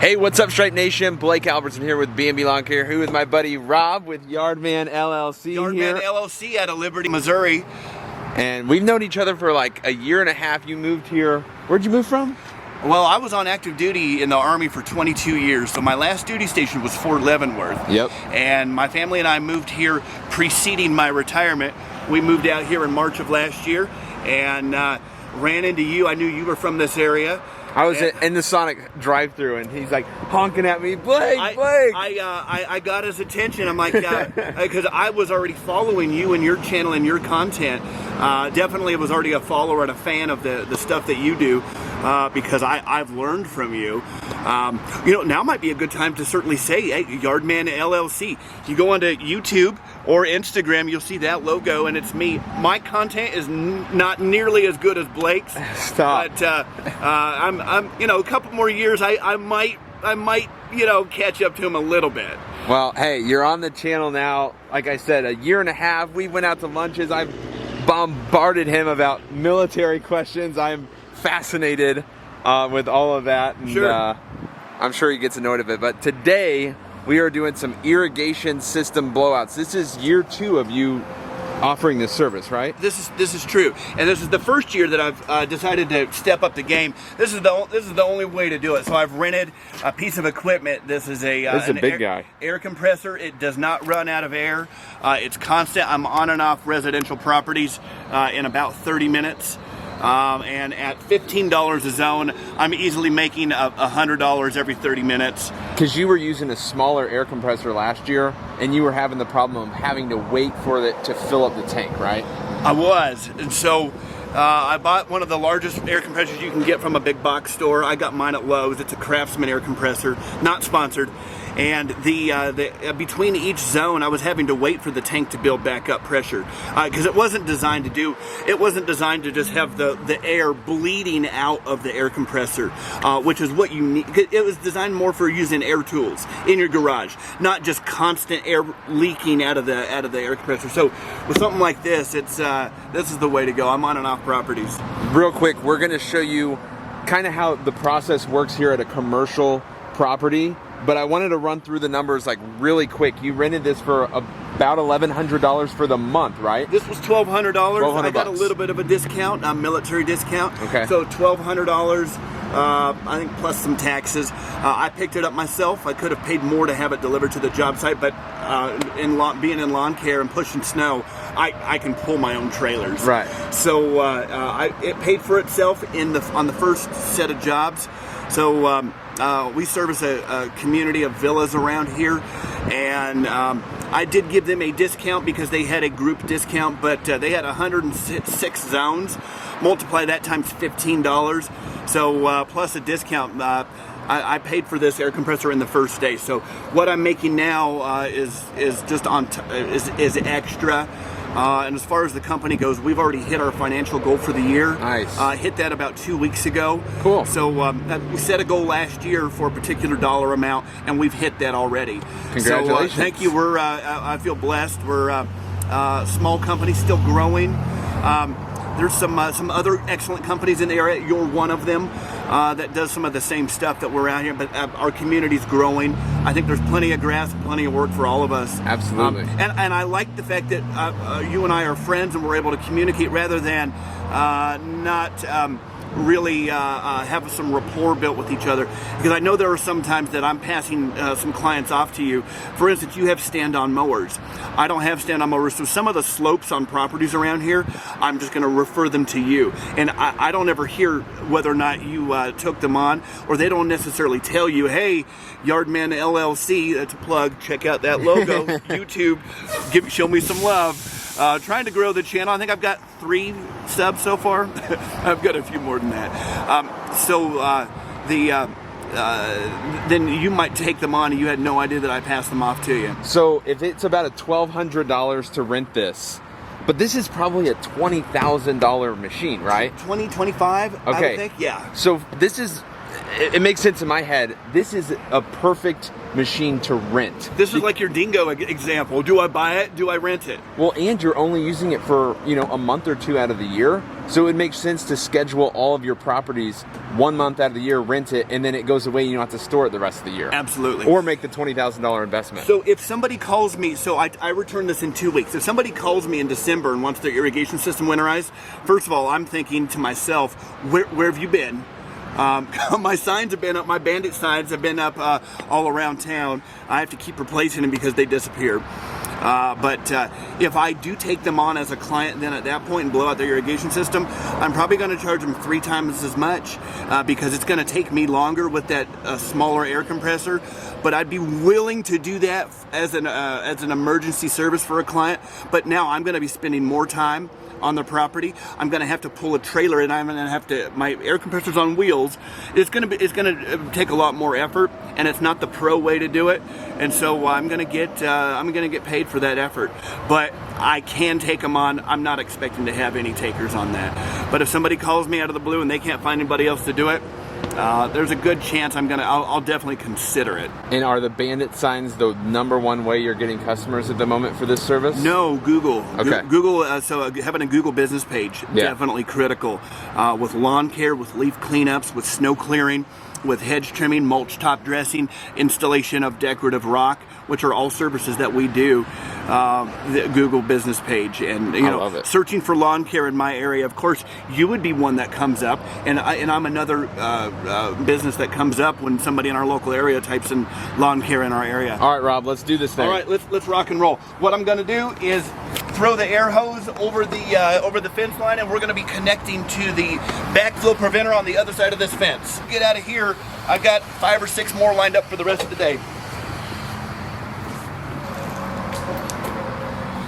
Hey, what's up, Stripe Nation? Blake Albertson here with B&B Lawn Care, here with my buddy Rob with Yard Man LLC. Yard Man LLC out of Liberty, Missouri. And we've known each other for like a year and a half. You moved here. Where'd you move from? Well, I was on active duty in the Army for 22 years, so my last duty station was Fort Leavenworth. Yep. And my family and I moved here preceding my retirement. We moved out here in March of last year and ran into you. I knew you were from this area. I was in the Sonic drive-thru, and he's like honking at me, Blake. I got his attention. I'm like, because I was already following you and your channel and your content. Definitely was already a follower and a fan of the stuff that you do, because I've learned from you. You know, now might be a good time to certainly say, hey, Yard Man LLC. You go onto YouTube or Instagram, you'll see that logo, and it's me. My content is not nearly as good as Blake's. Stop. But I'm, you know, a couple more years, I might, you know, catch up to him a little bit. Well, hey, you're on the channel now. Like I said, a year and a half. We went out to lunches. I've bombarded him about military questions. I'm fascinated with all of that. And, sure. I'm sure he gets annoyed of it. But today, we are doing some irrigation system blowouts. This is year 2 of you offering this service, right? This is true, and this is the first year that I've decided to step up the game. This is the only way to do it. So I've rented a piece of equipment. This is a big guy. Air compressor. It does not run out of air. It's constant. I'm on and off residential properties in about 30 minutes. And at $15 a zone, I'm easily making $100 every 30 minutes. Because you were using a smaller air compressor last year, and you were having the problem of having to wait for it to fill up the tank, right? I was, and so I bought one of the largest air compressors you can get from a big box store. I got mine at Lowe's. It's a Craftsman air compressor, not sponsored. And between each zone, I was having to wait for the tank to build back up pressure, because it wasn't designed to just have the air bleeding out of the air compressor, which is what you need. It was designed more for using air tools in your garage, not just constant air leaking out of the air compressor. So with something like this, this is the way to go. I'm on and off properties. Real quick, we're going to show you kind of how the process works here at a commercial property. But I wanted to run through the numbers like really quick. You rented this for about $1,100 for the month, right? This was $1,200. I got a bucks. little bit of a discount, a military discount. Okay. So $1,200, I think, plus some taxes. I picked it up myself. I could have paid more to have it delivered to the job site, but being in lawn care and pushing snow, I can pull my own trailers. Right. So it paid for itself on the first set of jobs. So we service a community of villas around here, and I did give them a discount because they had a group discount, but they had 106 zones. Multiply that times $15, so plus a discount. I paid for this air compressor in the first day. So what I'm making now is just is extra. And as far as the company goes, we've already hit our financial goal for the year. Nice. Hit that about 2 weeks ago. Cool. So we set a goal last year for a particular dollar amount, and we've hit that already. Congratulations. So thank you. I feel blessed. We're a small company, still growing. There's some other excellent companies in the area. You're one of them that does some of the same stuff that we're out here, but our community's growing. I think there's plenty of grass, plenty of work for all of us. Absolutely. And I like the fact that you and I are friends and we're able to communicate rather than not really have some rapport built with each other, because I know there are some times that I'm passing some clients off to you. For instance, you have stand-on mowers. I don't have stand-on mowers, so some of the slopes on properties around here, I'm just going to refer them to you, and I don't ever hear whether or not you took them on, or they don't necessarily tell you, hey, Yard Man LLC, that's a plug, check out that logo, YouTube, show me some love. Trying to grow the channel. I think I've got 3 subs so far. I've got a few more than that. Then you might take them on and you had no idea that I passed them off to you. So if it's about $1,200 to rent this, but this is probably a $20,000 machine, right? 20, 25, okay. I would think, yeah. So this is it makes sense in my head. This is a perfect machine to rent. This is like your dingo example. Do I buy it? Do I rent it? Well, and you're only using it for, a month or two out of the year. So it makes sense to schedule all of your properties 1 month out of the year, rent it, and then it goes away and you don't have to store it the rest of the year. Absolutely. Or make the $20,000 investment. So if somebody calls me, so I return this in 2 weeks. If somebody calls me in December and wants their irrigation system winterized, first of all, I'm thinking to myself, where have you been? My signs have been up, my bandit signs have been up all around town. I have to keep replacing them because they disappear. But if I do take them on as a client, then at that point and blow out their irrigation system, I'm probably going to charge them 3 times as much because it's going to take me longer with that smaller air compressor. But I'd be willing to do that as an emergency service for a client. But now I'm going to be spending more time on the property. I'm going to have to pull a trailer, and I'm going to have to. My air compressor's on wheels. It's going to take a lot more effort, and it's not the pro way to do it. And so I'm going to get paid for that effort. But I can take them on. I'm not expecting to have any takers on that. But if somebody calls me out of the blue and they can't find anybody else to do it, there's a good chance I'll definitely consider it. And are the bandit signs the #1 way you're getting customers at the moment for this service? No, Google. Okay. Google. So having a Google business page, definitely critical. With lawn care, with leaf cleanups, with snow clearing, with hedge trimming, mulch top dressing, installation of decorative rock, which are all services that we do. The Google business page, and I love it. Searching for lawn care in my area. Of course, you would be one that comes up, and I'm another business that comes up when somebody in our local area types in lawn care in our area. All right, Rob, let's do this thing. All right, let's rock and roll. What I'm going to do is throw the air hose over the fence line, and we're going to be connecting to the backflow preventer on the other side of this fence. Get out of here. I've got 5 or 6 more lined up for the rest of the day.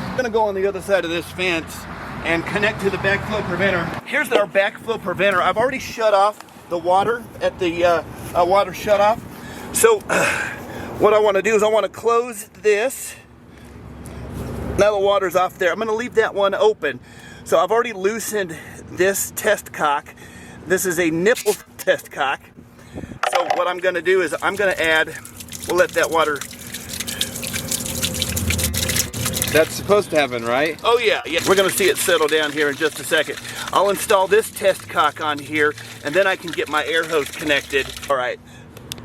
I'm going to go on the other side of this fence and connect to the backflow preventer. Here's our backflow preventer. I've already shut off the water at the water shut off. So what I want to do is I want to close this. Now the water's off there. I'm going to leave that one open. So I've already loosened this test cock. This is a nipple test cock. So what I'm going to do is I'm going to add, we'll let that water. That's supposed to happen, right? Oh yeah. We're going to see it settle down here in just a second. I'll install this test cock on here, and then I can get my air hose connected. All right.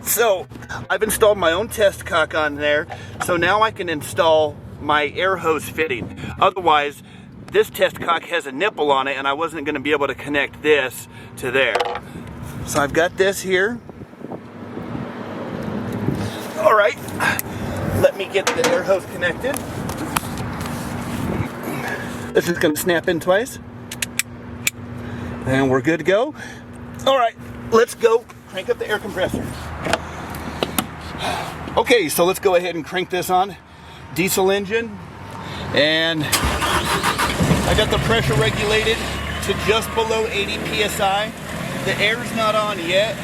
So I've installed my own test cock on there. So now I can install my air hose fitting. Otherwise, this test cock has a nipple on it, and I wasn't going to be able to connect this to there. So I've got this here. All right. Let me get the air hose connected. This is going to snap in twice. And we're good to go. All right, let's go crank up the air compressor. Okay, so let's go ahead and crank this on. Diesel engine. And I got the pressure regulated to just below 80 PSI. The air's not on yet.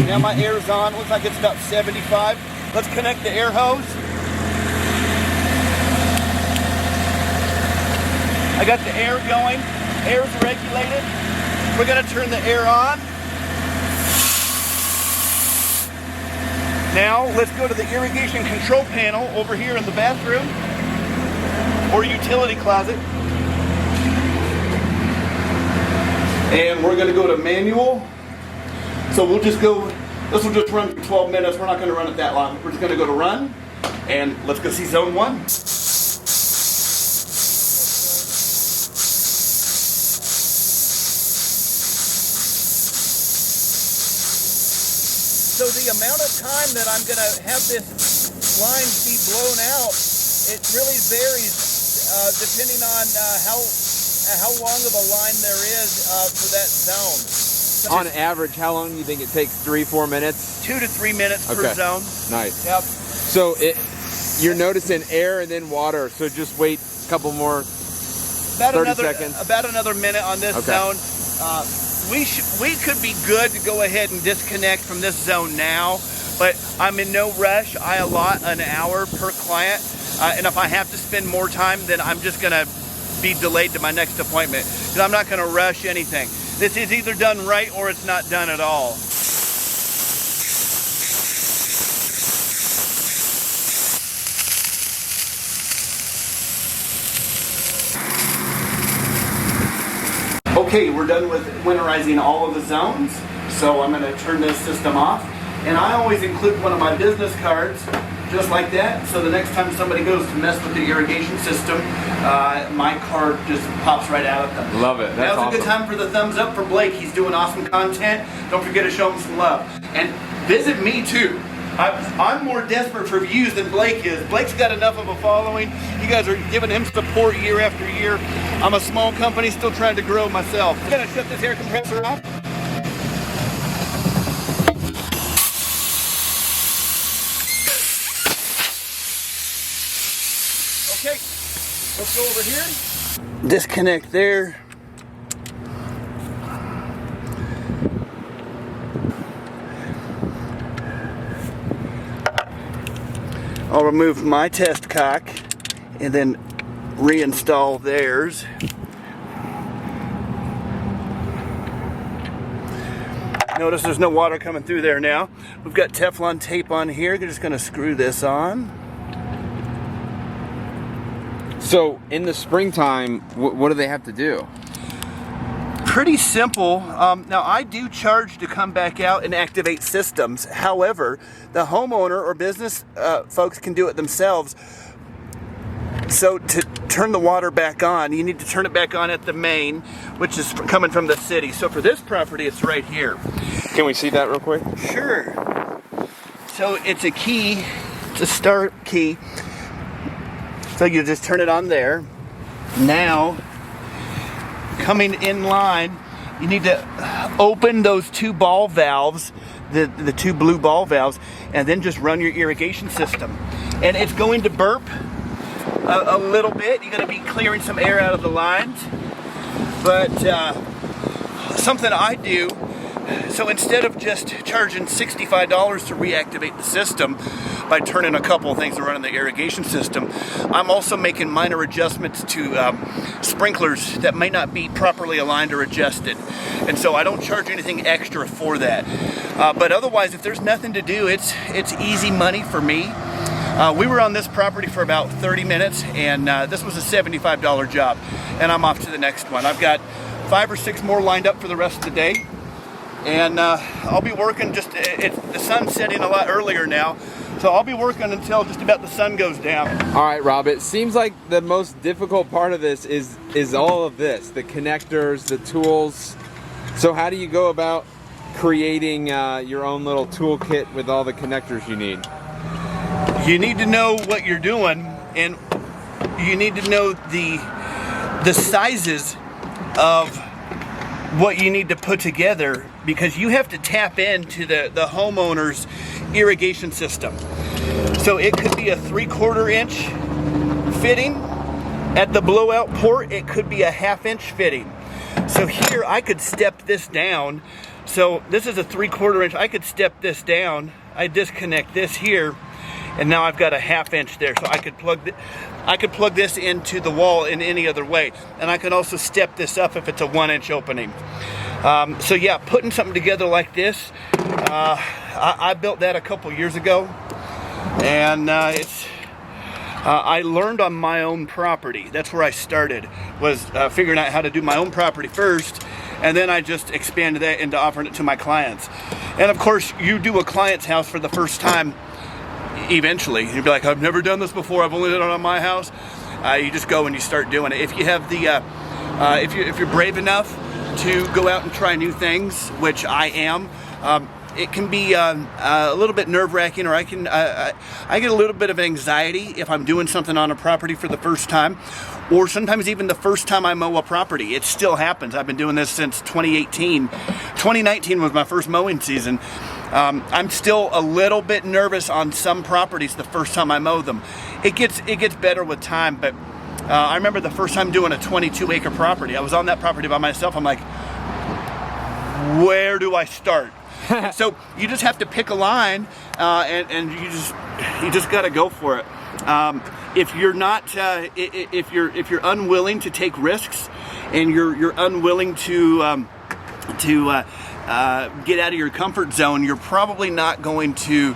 Now my air's on. Looks like it's about 75. Let's connect the air hose. I got the air going. Air's regulated. We're going to turn the air on. Now let's go to the irrigation control panel over here in the bathroom or utility closet. And we're going to go to manual. So we'll just go, this will just run for 12 minutes. We're not going to run it that long. We're just going to go to run, and let's go see zone 1. So the amount of time that I'm going to have this line be blown out, it really varies depending on how long of a line there is for that zone. On average, how long do you think it takes? 3-4 minutes? 2 to 3 minutes per zone. Nice. Yep. So you're noticing air and then water. So just wait a couple more. About 30 seconds. About another minute on this zone. We could be good to go ahead and disconnect from this zone now, but I'm in no rush. I allot an hour per client, and if I have to spend more time, then I'm just going to be delayed to my next appointment, because I'm not going to rush anything. This is either done right or it's not done at all. Okay, we're done with winterizing all of the zones, so I'm going to turn this system off. And I always include one of my business cards, just like that, so the next time somebody goes to mess with the irrigation system, my card just pops right out at them. Love it. That's Now's a good time for the thumbs up for Blake. He's doing awesome content. Don't forget to show him some love. And visit me too. I'm more desperate for views than Blake is. Blake's got enough of a following. You guys are giving him support year after year. I'm a small company still trying to grow myself. I'm gonna shut this air compressor off. Okay, let's go over here. Disconnect there. I'll remove my test cock and then reinstall theirs. Notice there's no water coming through there now. We've got Teflon tape on here. We're just going to screw this on. So in the springtime, what do they have to do? Pretty simple. Now I do charge to come back out and activate systems. However, the homeowner or business folks can do it themselves. So to turn the water back on, you need to turn it back on at the main, which is coming from the city. So for this property, it's right here. Can we see that real quick? Sure. So it's a key, it's a start key. So you just turn it on there. Now, coming in line, you need to open those two ball valves, the two blue ball valves, and then just run your irrigation system. And it's going to burp a little bit. You're going to be clearing some air out of the lines. But something I do, so instead of just charging $65 to reactivate the system by turning a couple of things and running the irrigation system, I'm also making minor adjustments to sprinklers that may not be properly aligned or adjusted. And so I don't charge anything extra for that. But otherwise, if there's nothing to do, it's easy money for me. We were on this property for about 30 minutes, and this was a $75 job, and I'm off to the next one. I've got 5 or 6 more lined up for the rest of the day, and I'll be working the sun's setting a lot earlier now, so I'll be working until just about the sun goes down. All right, Rob, it seems like the most difficult part of this is all of this, the connectors, the tools. So how do you go about creating your own little toolkit with all the connectors you need? You need to know what you're doing, and you need to know the sizes of what you need to put together, because you have to tap into the homeowner's irrigation system. So it could be a 3/4 inch fitting at the blowout port. It could be a 1/2 inch fitting. So here I could step this down. So this is a 3/4 inch. I could step this down. I disconnect this here, and now I've got a 1/2 inch there. So I could plug this into the wall in any other way, and I can also step this up if it's a 1 inch opening. So yeah, putting something together like this, I built that a couple years ago, and I learned on my own property. That's where I started, was figuring out how to do my own property first, and then I just expanded that into offering it to my clients. And of course, you do a client's house for the first time, eventually you'd be like, I've never done this before, I've only done it on my house. You just go and you start doing it. If you have the if you're brave enough to go out and try new things, which I am, it can be a little bit nerve-wracking, or I get a little bit of anxiety if I'm doing something on a property for the first time, or sometimes even the first time I mow a property. It still happens. I've been doing this since 2018. 2019 was my first mowing season. I'm still a little bit nervous on some properties the first time I mow them. It gets better with time, but I remember the first time doing a 22-acre property. I was on that property by myself. I'm like, where do I start? So you just have to pick a line, and you just got to go for it. If you're not, if you're unwilling to take risks, and you're unwilling to get out of your comfort zone, you're probably not going to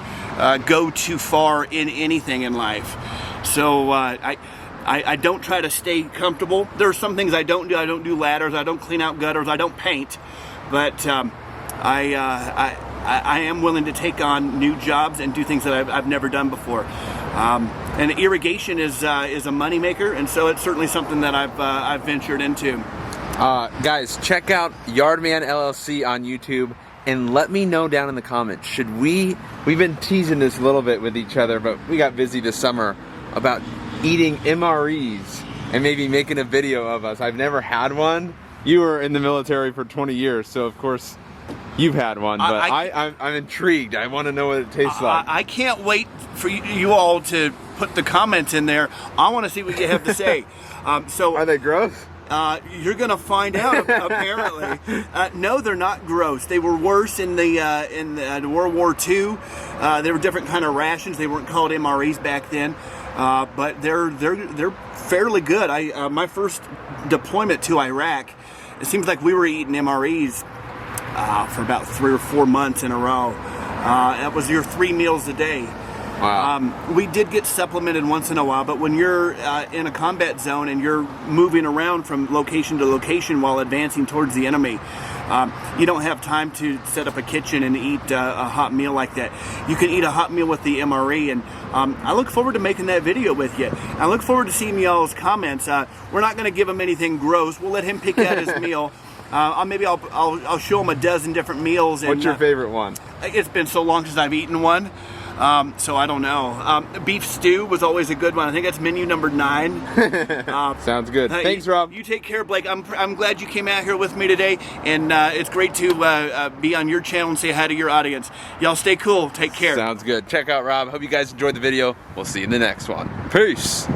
go too far in anything in life. So I don't try to stay comfortable. There are some things I don't do. I don't do ladders. I don't clean out gutters. I don't paint. But I am willing to take on new jobs and do things that I've never done before. And irrigation is a moneymaker, and so it's certainly something that I've ventured into. Guys, check out Yard Man LLC on YouTube and let me know down in the comments, we've been teasing this a little bit with each other, but we got busy this summer about eating MREs and maybe making a video of us. I've never had one. You were in the military for 20 years, so of course you've had one, but I'm intrigued. I want to know what it tastes like. I can't wait for you all to put the comments in there. I want to see what you have to say. So are they gross? You're gonna find out. Apparently, no, they're not gross. They were worse in the World War II. They were different kind of rations. They weren't called MREs back then, but they're fairly good. My first deployment to Iraq, it seems like we were eating MREs for about 3 or 4 months in a row. That was your 3 meals a day. Wow. We did get supplemented once in a while, but when you're in a combat zone and you're moving around from location to location while advancing towards the enemy, you don't have time to set up a kitchen and eat a hot meal like that. You can eat a hot meal with the MRE, and I look forward to making that video with you. I look forward to seeing y'all's comments. We're not going to give him anything gross. We'll let him pick out his meal. Maybe I'll show him a dozen different meals. And, what's your favorite one? It's been so long since I've eaten one. So I don't know. Beef stew was always a good one. I think that's menu number 9. Sounds good. Thanks, Rob. You take care, Blake. I'm glad you came out here with me today, and it's great to be on your channel and say hi to your audience. Y'all stay cool. Take care. Sounds good. Check out Rob. Hope you guys enjoyed the video. We'll see you in the next one. Peace.